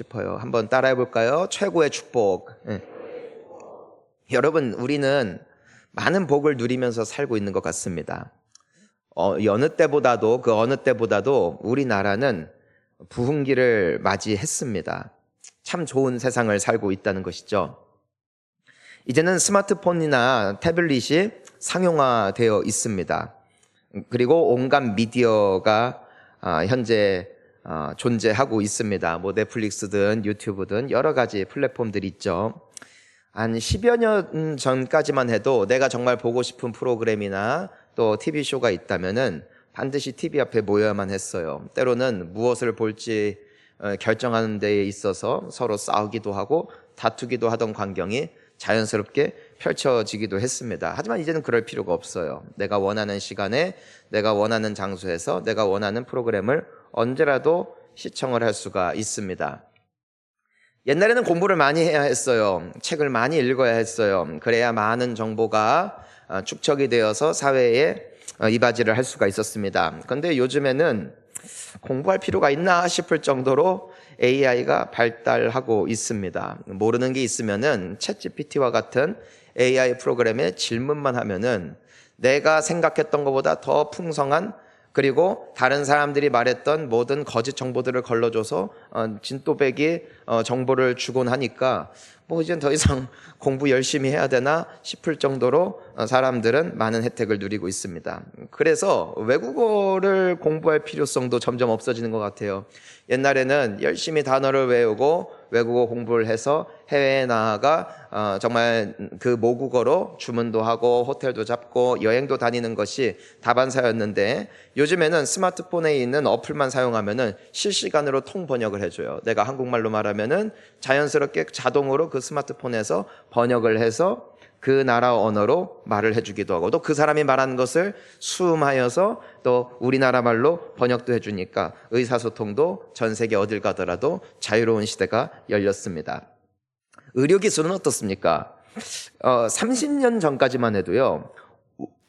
싶어요. 한번 따라해 볼까요? 최고의 축복. 여러분, 우리는 많은 복을 누리면서 살고 있는 것 같습니다. 그 어느 때보다도 우리나라는 부흥기를 맞이했습니다. 참 좋은 세상을 살고 있다는 것이죠. 이제는 스마트폰이나 태블릿이 상용화되어 있습니다. 그리고 온갖 미디어가 현재 존재하고 있습니다. 뭐 넷플릭스든 유튜브든 여러 가지 플랫폼들이 있죠. 한 10여 년 전까지만 해도 내가 정말 보고 싶은 프로그램이나 또 TV쇼가 있다면은 반드시 TV 앞에 모여야만 했어요. 때로는 무엇을 볼지 결정하는 데에 있어서 서로 싸우기도 하고 다투기도 하던 광경이 자연스럽게 펼쳐지기도 했습니다. 하지만 이제는 그럴 필요가 없어요. 내가 원하는 시간에 내가 원하는 장소에서 내가 원하는 프로그램을 언제라도 시청을 할 수가 있습니다. 옛날에는 공부를 많이 해야 했어요. 책을 많이 읽어야 했어요. 그래야 많은 정보가 축적이 되어서 사회에 이바지를 할 수가 있었습니다. 그런데 요즘에는 공부할 필요가 있나 싶을 정도로 AI가 발달하고 있습니다. 모르는 게 있으면은 챗GPT와 같은 AI 프로그램에 질문만 하면은 내가 생각했던 것보다 더 풍성한, 그리고 다른 사람들이 말했던 모든 거짓 정보들을 걸러줘서 진또배기 정보를 주곤 하니까 뭐 이젠 더 이상 공부 열심히 해야 되나 싶을 정도로 사람들은 많은 혜택을 누리고 있습니다. 그래서 외국어를 공부할 필요성도 점점 없어지는 것 같아요. 옛날에는 열심히 단어를 외우고 외국어 공부를 해서 해외에 나아가 정말 그 모국어로 주문도 하고 호텔도 잡고 여행도 다니는 것이 다반사였는데, 요즘에는 스마트폰에 있는 어플만 사용하면은 실시간으로 통번역을 해줘요. 내가 한국말로 말하면은 자연스럽게 자동으로 그 스마트폰에서 번역을 해서 그 나라 언어로 말을 해주기도 하고, 또 그 사람이 말하는 것을 수음하여서 또 우리나라 말로 번역도 해주니까 의사소통도 전 세계 어딜 가더라도 자유로운 시대가 열렸습니다. 의료기술은 어떻습니까? 30년 전까지만 해도요,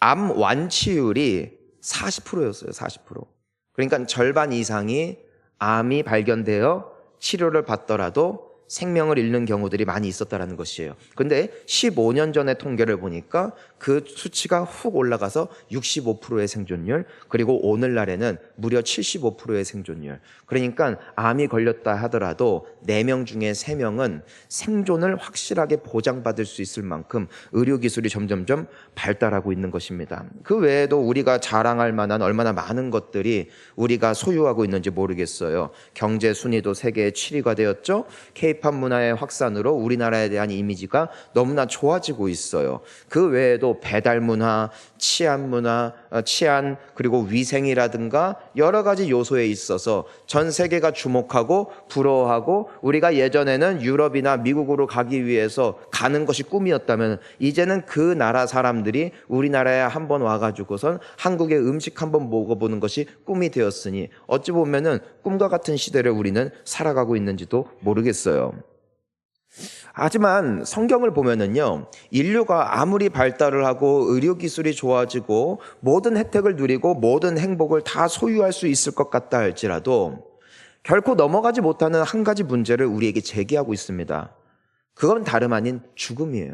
암 완치율이 40%였어요. 40%. 그러니까 절반 이상이 암이 발견되어 치료를 받더라도 생명을 잃는 경우들이 많이 있었다는 것이에요. 근데 15년 전의 통계를 보니까 그 수치가 훅 올라가서 65%의 생존율, 그리고 오늘날에는 무려 75%의 생존율. 그러니까 암이 걸렸다 하더라도 4명 중에 3명은 생존을 확실하게 보장받을 수 있을 만큼 의료기술이 점점점 발달하고 있는 것입니다. 그 외에도 우리가 자랑할 만한 얼마나 많은 것들이 우리가 소유하고 있는지 모르겠어요. 경제 순위도 세계 7위가 되었죠. K-팝 문화의 확산으로 우리나라에 대한 이미지가 너무나 좋아지고 있어요. 그 외에도 배달 문화, 치안 문화, 치안, 그리고 위생이라든가 여러 가지 요소에 있어서 전 세계가 주목하고 부러워하고, 우리가 예전에는 유럽이나 미국으로 가기 위해서 가는 것이 꿈이었다면 이제는 그 나라 사람들이 우리나라에 한번 와가지고선 한국의 음식 한번 먹어보는 것이 꿈이 되었으니 어찌 보면은 꿈과 같은 시대를 우리는 살아가고 있는지도 모르겠어요. 하지만 성경을 보면은요, 인류가 아무리 발달을 하고 의료기술이 좋아지고 모든 혜택을 누리고 모든 행복을 다 소유할 수 있을 것 같다 할지라도 결코 넘어가지 못하는 한 가지 문제를 우리에게 제기하고 있습니다. 그건 다름 아닌 죽음이에요.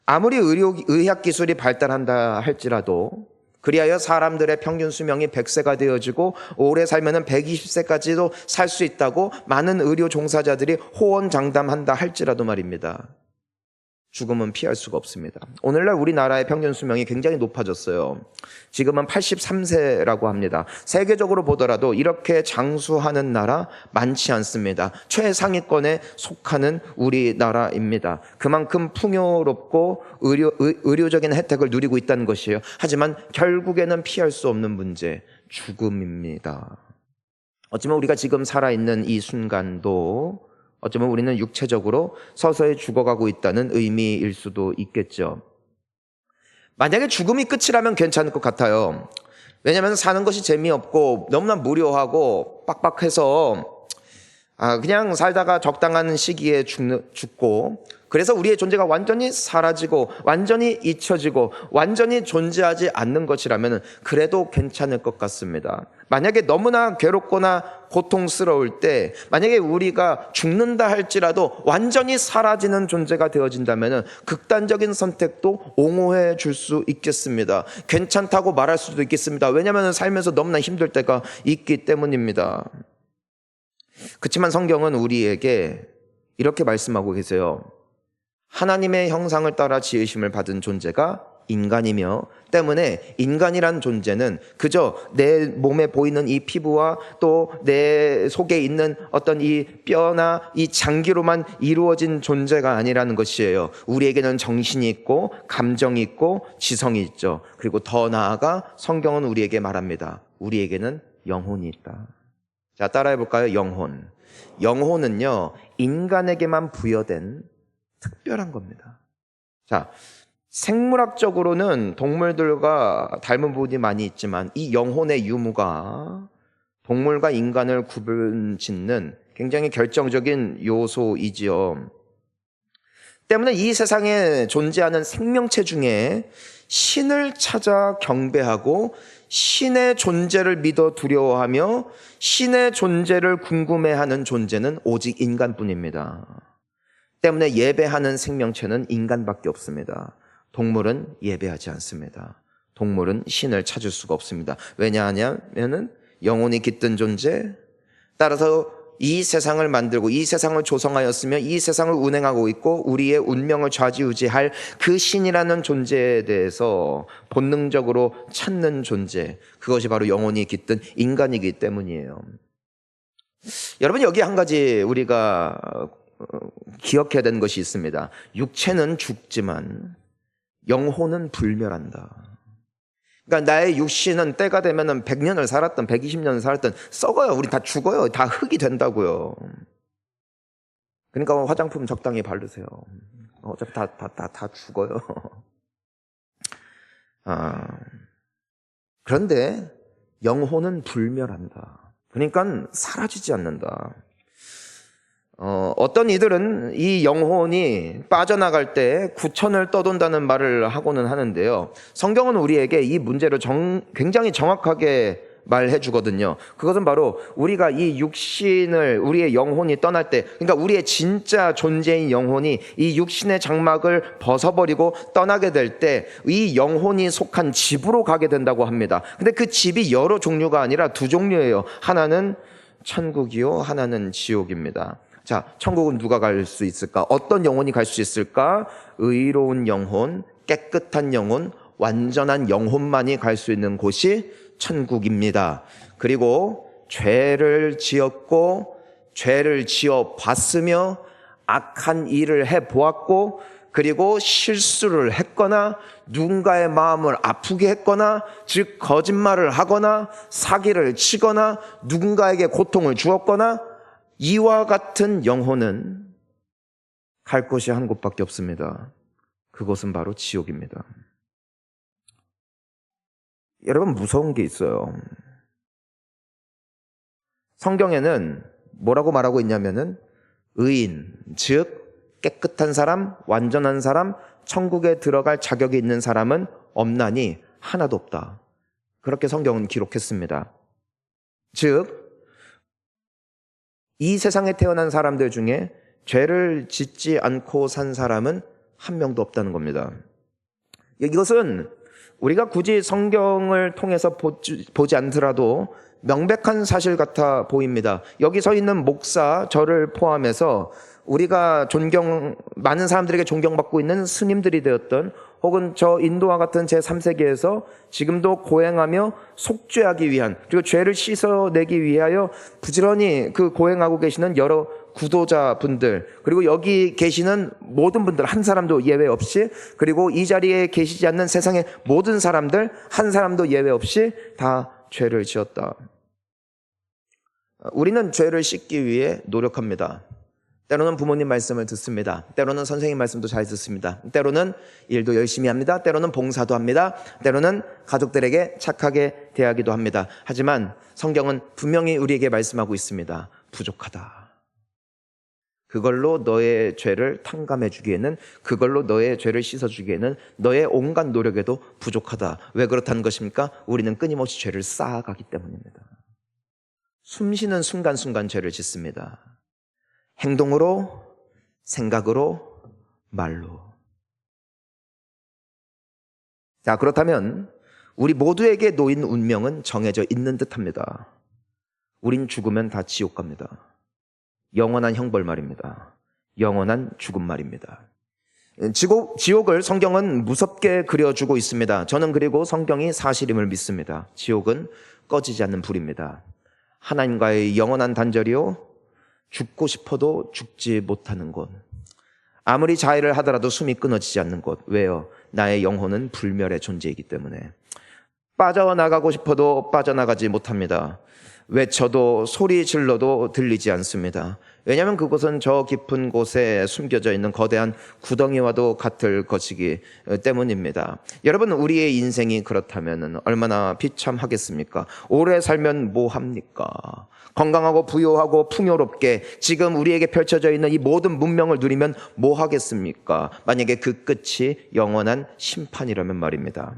아무리 의학기술이 발달한다 할지라도, 그리하여 사람들의 평균 수명이 100세가 되어지고 오래 살면은 120세까지도 살 수 있다고 많은 의료 종사자들이 호언장담한다 할지라도 말입니다. 죽음은 피할 수가 없습니다. 오늘날 우리나라의 평균 수명이 굉장히 높아졌어요. 지금은 83세라고 합니다. 세계적으로 보더라도 이렇게 장수하는 나라 많지 않습니다. 최상위권에 속하는 우리나라입니다. 그만큼 풍요롭고 의료적인 혜택을 누리고 있다는 것이에요. 하지만 결국에는 피할 수 없는 문제, 죽음입니다. 어쩌면 우리가 지금 살아있는 이 순간도 어쩌면 우리는 육체적으로 서서히 죽어가고 있다는 의미일 수도 있겠죠. 만약에 죽음이 끝이라면 괜찮을 것 같아요. 왜냐하면 사는 것이 재미없고 너무나 무료하고 빡빡해서 그냥 살다가 적당한 시기에 죽고, 그래서 우리의 존재가 완전히 사라지고 완전히 잊혀지고 완전히 존재하지 않는 것이라면 그래도 괜찮을 것 같습니다. 만약에 너무나 괴롭거나 고통스러울 때, 만약에 우리가 죽는다 할지라도 완전히 사라지는 존재가 되어진다면 극단적인 선택도 옹호해 줄 수 있겠습니다. 괜찮다고 말할 수도 있겠습니다. 왜냐하면 살면서 너무나 힘들 때가 있기 때문입니다. 그렇지만 성경은 우리에게 이렇게 말씀하고 계세요. 하나님의 형상을 따라 지으심을 받은 존재가 인간이며, 때문에 인간이란 존재는 그저 내 몸에 보이는 이 피부와 또 내 속에 있는 어떤 이 뼈나 이 장기로만 이루어진 존재가 아니라는 것이에요. 우리에게는 정신이 있고 감정이 있고 지성이 있죠. 그리고 더 나아가 성경은 우리에게 말합니다. 우리에게는 영혼이 있다. 자, 따라해 볼까요? 영혼. 영혼은요, 인간에게만 부여된 특별한 겁니다. 자, 생물학적으로는 동물들과 닮은 부분이 많이 있지만 이 영혼의 유무가 동물과 인간을 구분짓는 굉장히 결정적인 요소이지요. 때문에 이 세상에 존재하는 생명체 중에 신을 찾아 경배하고 신의 존재를 믿어 두려워하며 신의 존재를 궁금해하는 존재는 오직 인간뿐입니다. 때문에 예배하는 생명체는 인간밖에 없습니다. 동물은 예배하지 않습니다. 동물은 신을 찾을 수가 없습니다. 왜냐하냐면은 영혼이 깃든 존재, 따라서 이 세상을 만들고 이 세상을 조성하였으며 이 세상을 운행하고 있고 우리의 운명을 좌지우지할 그 신이라는 존재에 대해서 본능적으로 찾는 존재, 그것이 바로 영혼이 깃든 인간이기 때문이에요. 여러분, 여기 한 가지 우리가 기억해야 되는 것이 있습니다. 육체는 죽지만 영혼은 불멸한다. 그러니까 나의 육신은 때가 되면 100년을 살았든 120년을 살았든 썩어요. 우리 다 죽어요. 다 흙이 된다고요. 그러니까 화장품 적당히 바르세요. 어차피 다 죽어요. 그런데 영혼은 불멸한다. 그러니까 사라지지 않는다. 어떤 이들은 이 영혼이 빠져나갈 때 구천을 떠돈다는 말을 하고는 하는데요. 성경은 우리에게 이 문제를 굉장히 정확하게 말해 주거든요. 그것은 바로 우리가 이 육신을, 우리의 영혼이 떠날 때, 그러니까 우리의 진짜 존재인 영혼이 이 육신의 장막을 벗어버리고 떠나게 될 때 이 영혼이 속한 집으로 가게 된다고 합니다. 근데 그 집이 여러 종류가 아니라 두 종류예요. 하나는 천국이요, 하나는 지옥입니다. 자, 천국은 누가 갈 수 있을까? 어떤 영혼이 갈 수 있을까? 의로운 영혼, 깨끗한 영혼, 완전한 영혼만이 갈 수 있는 곳이 천국입니다. 그리고 죄를 지었고 죄를 지어 봤으며 악한 일을 해 보았고 그리고 실수를 했거나 누군가의 마음을 아프게 했거나, 즉 거짓말을 하거나 사기를 치거나 누군가에게 고통을 주었거나, 이와 같은 영혼은 갈 곳이 한 곳밖에 없습니다. 그곳은 바로 지옥입니다. 여러분, 무서운 게 있어요. 성경에는 뭐라고 말하고 있냐면은 의인, 즉 깨끗한 사람, 완전한 사람, 천국에 들어갈 자격이 있는 사람은 없나니 하나도 없다. 그렇게 성경은 기록했습니다. 즉 이 세상에 태어난 사람들 중에 죄를 짓지 않고 산 사람은 한 명도 없다는 겁니다. 이것은 우리가 굳이 성경을 통해서 보지 않더라도 명백한 사실 같아 보입니다. 여기 서 있는 목사, 저를 포함해서 우리가 많은 사람들에게 존경받고 있는 스님들이 되었던, 혹은 저 인도와 같은 제3세계에서 지금도 고행하며 속죄하기 위한, 그리고 죄를 씻어내기 위하여 부지런히 그 고행하고 계시는 여러 구도자분들, 그리고 여기 계시는 모든 분들 한 사람도 예외 없이, 그리고 이 자리에 계시지 않는 세상의 모든 사람들 한 사람도 예외 없이 다 죄를 지었다. 우리는 죄를 씻기 위해 노력합니다. 때로는 부모님 말씀을 듣습니다. 때로는 선생님 말씀도 잘 듣습니다. 때로는 일도 열심히 합니다. 때로는 봉사도 합니다. 때로는 가족들에게 착하게 대하기도 합니다. 하지만 성경은 분명히 우리에게 말씀하고 있습니다. 부족하다. 그걸로 너의 죄를 탕감해 주기에는, 그걸로 너의 죄를 씻어 주기에는 너의 온갖 노력에도 부족하다. 왜 그렇다는 것입니까? 우리는 끊임없이 죄를 쌓아가기 때문입니다. 숨쉬는 순간순간 죄를 짓습니다. 행동으로, 생각으로, 말로. 자, 그렇다면 우리 모두에게 놓인 운명은 정해져 있는 듯합니다. 우린 죽으면 다 지옥 갑니다. 영원한 형벌 말입니다. 영원한 죽음 말입니다. 지옥을 성경은 무섭게 그려주고 있습니다. 저는 그리고 성경이 사실임을 믿습니다. 지옥은 꺼지지 않는 불입니다. 하나님과의 영원한 단절이요, 죽고 싶어도 죽지 못하는 곳. 아무리 자해를 하더라도 숨이 끊어지지 않는 곳. 왜요? 나의 영혼은 불멸의 존재이기 때문에. 빠져나가고 싶어도 빠져나가지 못합니다. 외쳐도 소리 질러도 들리지 않습니다. 왜냐하면 그곳은 저 깊은 곳에 숨겨져 있는 거대한 구덩이와도 같을 것이기 때문입니다. 여러분, 우리의 인생이 그렇다면 얼마나 비참하겠습니까? 오래 살면 뭐 합니까? 건강하고 부유하고 풍요롭게 지금 우리에게 펼쳐져 있는 이 모든 문명을 누리면 뭐 하겠습니까? 만약에 그 끝이 영원한 심판이라면 말입니다.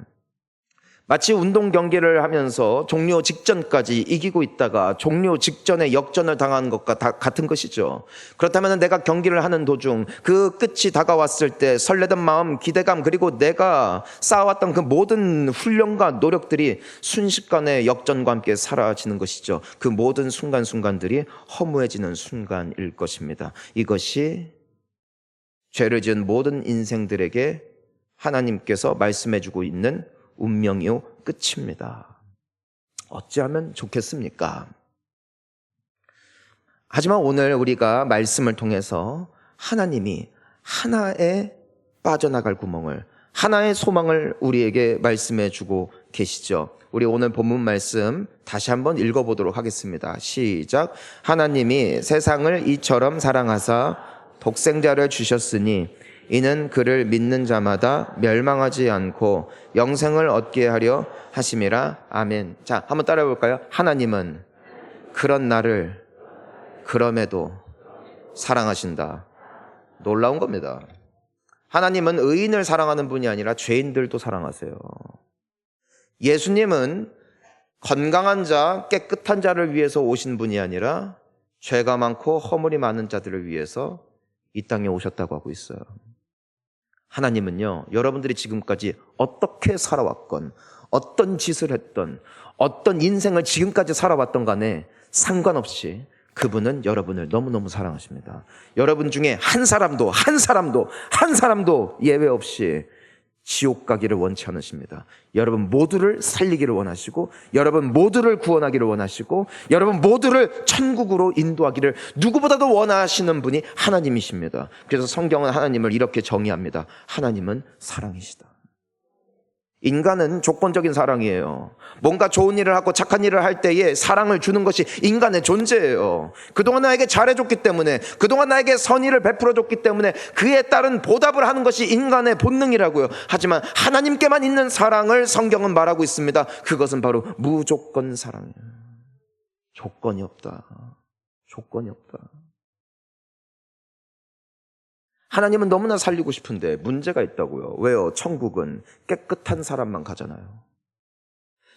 마치 운동 경기를 하면서 종료 직전까지 이기고 있다가 종료 직전에 역전을 당하는 것과 같은 것이죠. 그렇다면 내가 경기를 하는 도중 그 끝이 다가왔을 때 설레던 마음, 기대감, 그리고 내가 쌓아왔던 그 모든 훈련과 노력들이 순식간에 역전과 함께 사라지는 것이죠. 그 모든 순간순간들이 허무해지는 순간일 것입니다. 이것이 죄를 지은 모든 인생들에게 하나님께서 말씀해주고 있는 운명이요 끝입니다. 어찌하면 좋겠습니까? 하지만 오늘 우리가 말씀을 통해서 하나님이 하나의 빠져나갈 구멍을, 하나의 소망을 우리에게 말씀해주고 계시죠. 우리 오늘 본문 말씀 다시 한번 읽어보도록 하겠습니다. 시작. 하나님이 세상을 이처럼 사랑하사 독생자를 주셨으니 이는 그를 믿는 자마다 멸망하지 않고 영생을 얻게 하려 하심이라. 아멘. 자, 한번 따라해 볼까요? 하나님은 그런 나를 그럼에도 사랑하신다. 놀라운 겁니다. 하나님은 의인을 사랑하는 분이 아니라 죄인들도 사랑하세요. 예수님은 건강한 자, 깨끗한 자를 위해서 오신 분이 아니라 죄가 많고 허물이 많은 자들을 위해서 이 땅에 오셨다고 하고 있어요. 하나님은요, 여러분들이 지금까지 어떻게 살아왔건, 어떤 짓을 했던, 어떤 인생을 지금까지 살아왔던 간에 상관없이 그분은 여러분을 너무너무 사랑하십니다. 여러분 중에 한 사람도 예외 없이 지옥 가기를 원치 않으십니다. 여러분 모두를 살리기를 원하시고, 여러분 모두를 구원하기를 원하시고, 여러분 모두를 천국으로 인도하기를 누구보다도 원하시는 분이 하나님이십니다. 그래서 성경은 하나님을 이렇게 정의합니다. 하나님은 사랑이시다. 인간은 조건적인 사랑이에요. 뭔가 좋은 일을 하고 착한 일을 할 때에 사랑을 주는 것이 인간의 존재예요. 그동안 나에게 잘해줬기 때문에, 그동안 나에게 선의를 베풀어줬기 때문에 그에 따른 보답을 하는 것이 인간의 본능이라고요. 하지만 하나님께만 있는 사랑을 성경은 말하고 있습니다. 그것은 바로 무조건 사랑이에요. 조건이 없다. 조건이 없다. 하나님은 너무나 살리고 싶은데 문제가 있다고요. 왜요? 천국은 깨끗한 사람만 가잖아요.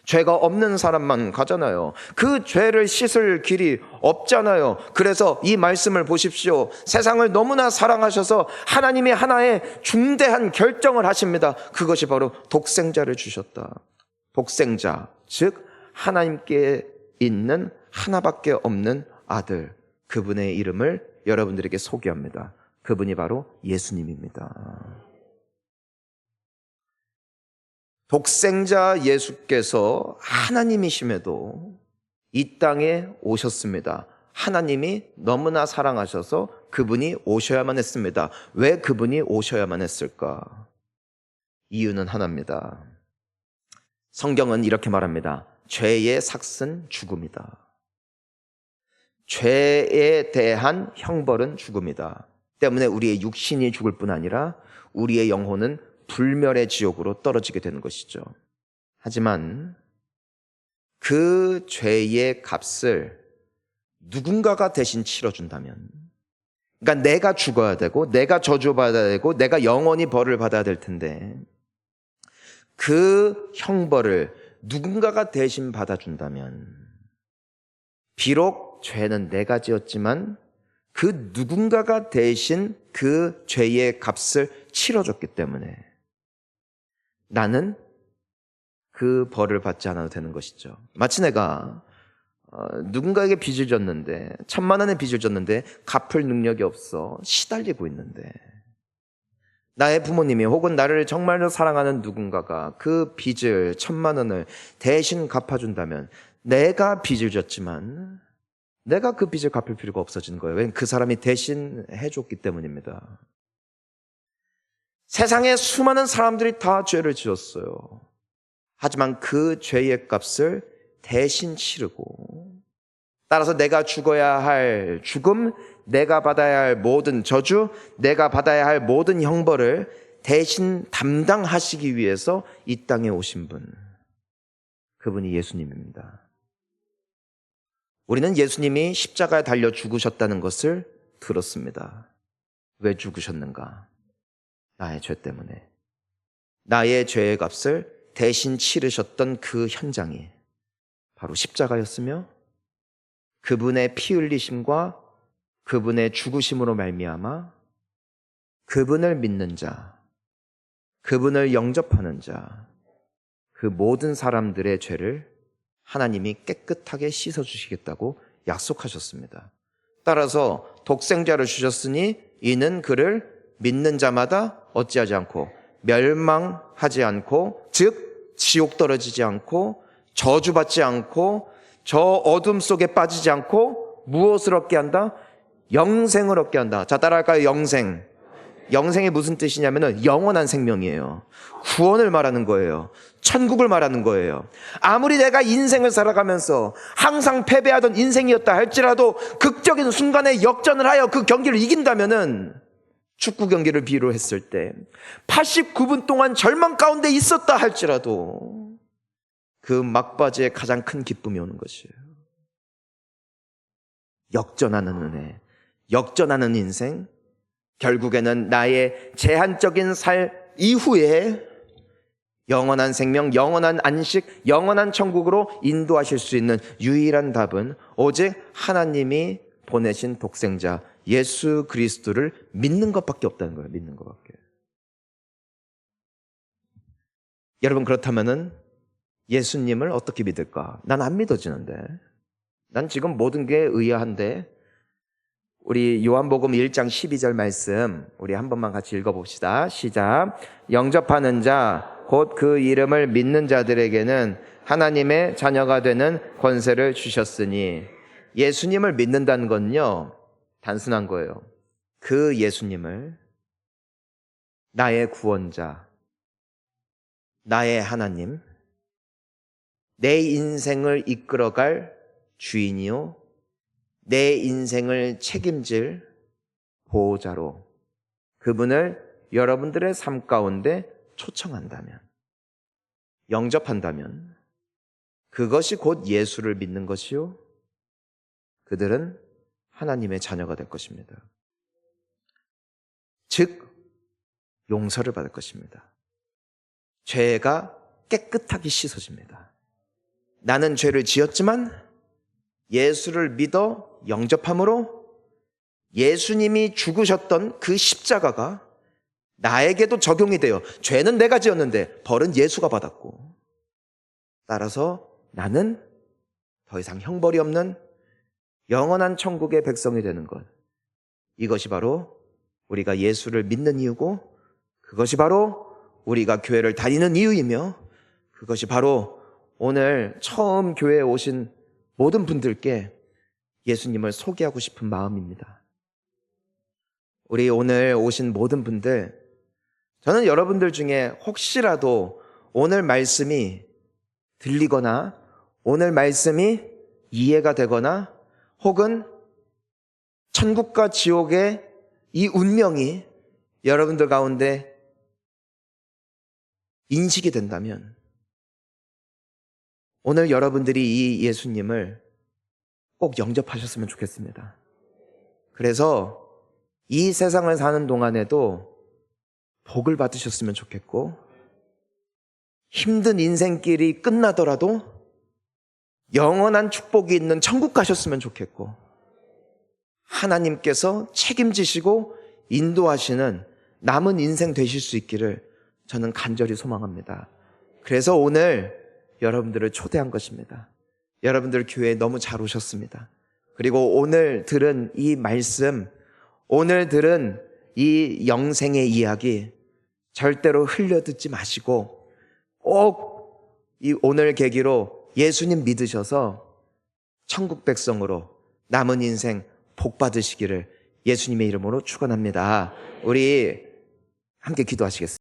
죄가 없는 사람만 가잖아요. 그 죄를 씻을 길이 없잖아요. 그래서 이 말씀을 보십시오. 세상을 너무나 사랑하셔서 하나님이 하나의 중대한 결정을 하십니다. 그것이 바로 독생자를 주셨다. 독생자, 즉 하나님께 있는 하나밖에 없는 아들, 그분의 이름을 여러분들에게 소개합니다. 그분이 바로 예수님입니다. 독생자 예수께서 하나님이심에도 이 땅에 오셨습니다. 하나님이 너무나 사랑하셔서 그분이 오셔야만 했습니다. 왜 그분이 오셔야만 했을까? 이유는 하나입니다. 성경은 이렇게 말합니다. 죄의 삭은 죽음이다. 죄에 대한 형벌은 죽음이다. 때문에 우리의 육신이 죽을 뿐 아니라 우리의 영혼은 불멸의 지옥으로 떨어지게 되는 것이죠. 하지만 그 죄의 값을 누군가가 대신 치러준다면, 그러니까 내가 죽어야 되고 내가 저주받아야 되고 내가 영원히 벌을 받아야 될 텐데 그 형벌을 누군가가 대신 받아준다면 비록 죄는 내가 지었지만 그 누군가가 대신 그 죄의 값을 치러줬기 때문에 나는 그 벌을 받지 않아도 되는 것이죠. 마치 내가 누군가에게 빚을 졌는데 1,000만 원의 빚을 졌는데 갚을 능력이 없어 시달리고 있는데 나의 부모님이 혹은 나를 정말로 사랑하는 누군가가 그 빚을 1,000만 원을 대신 갚아준다면 내가 빚을 졌지만 내가 그 빚을 갚을 필요가 없어지는 거예요. 왜냐하면 그 사람이 대신 해줬기 때문입니다. 세상에 수많은 사람들이 다 죄를 지었어요. 하지만 그 죄의 값을 대신 치르고 따라서 내가 죽어야 할 죽음, 내가 받아야 할 모든 저주, 내가 받아야 할 모든 형벌을 대신 담당하시기 위해서 이 땅에 오신 분, 그분이 예수님입니다. 우리는 예수님이 십자가에 달려 죽으셨다는 것을 들었습니다. 왜 죽으셨는가? 나의 죄 때문에. 나의 죄의 값을 대신 치르셨던 그 현장이 바로 십자가였으며 그분의 피 흘리심과 그분의 죽으심으로 말미암아 그분을 믿는 자, 그분을 영접하는 자, 그 모든 사람들의 죄를 하나님이 깨끗하게 씻어주시겠다고 약속하셨습니다. 따라서 독생자를 주셨으니 이는 그를 믿는 자마다 어찌하지 않고 멸망하지 않고 즉 지옥 떨어지지 않고 저주받지 않고 저 어둠 속에 빠지지 않고 무엇을 얻게 한다? 영생을 얻게 한다. 자, 따라할까요? 영생. 영생이 무슨 뜻이냐면은 영원한 생명이에요. 구원을 말하는 거예요. 천국을 말하는 거예요. 아무리 내가 인생을 살아가면서 항상 패배하던 인생이었다 할지라도 극적인 순간에 역전을 하여 그 경기를 이긴다면은 축구 경기를 비유로 했을 때 89분 동안 절망 가운데 있었다 할지라도 그 막바지에 가장 큰 기쁨이 오는 것이에요. 역전하는 은혜, 역전하는 인생, 결국에는 나의 제한적인 삶 이후에 영원한 생명, 영원한 안식, 영원한 천국으로 인도하실 수 있는 유일한 답은 오직 하나님이 보내신 독생자 예수 그리스도를 믿는 것밖에 없다는 거예요. 믿는 것밖에. 여러분, 그렇다면은 예수님을 어떻게 믿을까? 난 안 믿어지는데. 난 지금 모든 게 의아한데 우리 요한복음 1장 12절 말씀 우리 한 번만 같이 읽어봅시다. 시작. 영접하는 자 곧 그 이름을 믿는 자들에게는 하나님의 자녀가 되는 권세를 주셨으니 예수님을 믿는다는 건요 단순한 거예요. 그 예수님을 나의 구원자, 나의 하나님, 내 인생을 이끌어갈 주인이요 내 인생을 책임질 보호자로 그분을 여러분들의 삶 가운데 초청한다면, 영접한다면 그것이 곧 예수를 믿는 것이요 그들은 하나님의 자녀가 될 것입니다. 즉 용서를 받을 것입니다. 죄가 깨끗하게 씻어집니다. 나는 죄를 지었지만 예수를 믿어 영접함으로 예수님이 죽으셨던 그 십자가가 나에게도 적용이 돼요. 죄는 내가 지었는데 벌은 예수가 받았고 따라서 나는 더 이상 형벌이 없는 영원한 천국의 백성이 되는 것. 이것이 바로 우리가 예수를 믿는 이유고 그것이 바로 우리가 교회를 다니는 이유이며 그것이 바로 오늘 처음 교회에 오신 모든 분들께 예수님을 소개하고 싶은 마음입니다. 우리 오늘 오신 모든 분들, 저는 여러분들 중에 혹시라도 오늘 말씀이 들리거나 오늘 말씀이 이해가 되거나 혹은 천국과 지옥의 이 운명이 여러분들 가운데 인식이 된다면 오늘 여러분들이 이 예수님을 꼭 영접하셨으면 좋겠습니다. 그래서 이 세상을 사는 동안에도 복을 받으셨으면 좋겠고, 힘든 인생길이 끝나더라도 영원한 축복이 있는 천국 가셨으면 좋겠고, 하나님께서 책임지시고 인도하시는 남은 인생 되실 수 있기를 저는 간절히 소망합니다. 그래서 오늘 여러분들을 초대한 것입니다. 여러분들 교회에 너무 잘 오셨습니다. 그리고 오늘 들은 이 말씀, 오늘 들은 이 영생의 이야기 절대로 흘려듣지 마시고 꼭 이 오늘 계기로 예수님 믿으셔서 천국 백성으로 남은 인생 복 받으시기를 예수님의 이름으로 축원합니다. 우리 함께 기도하시겠습니다.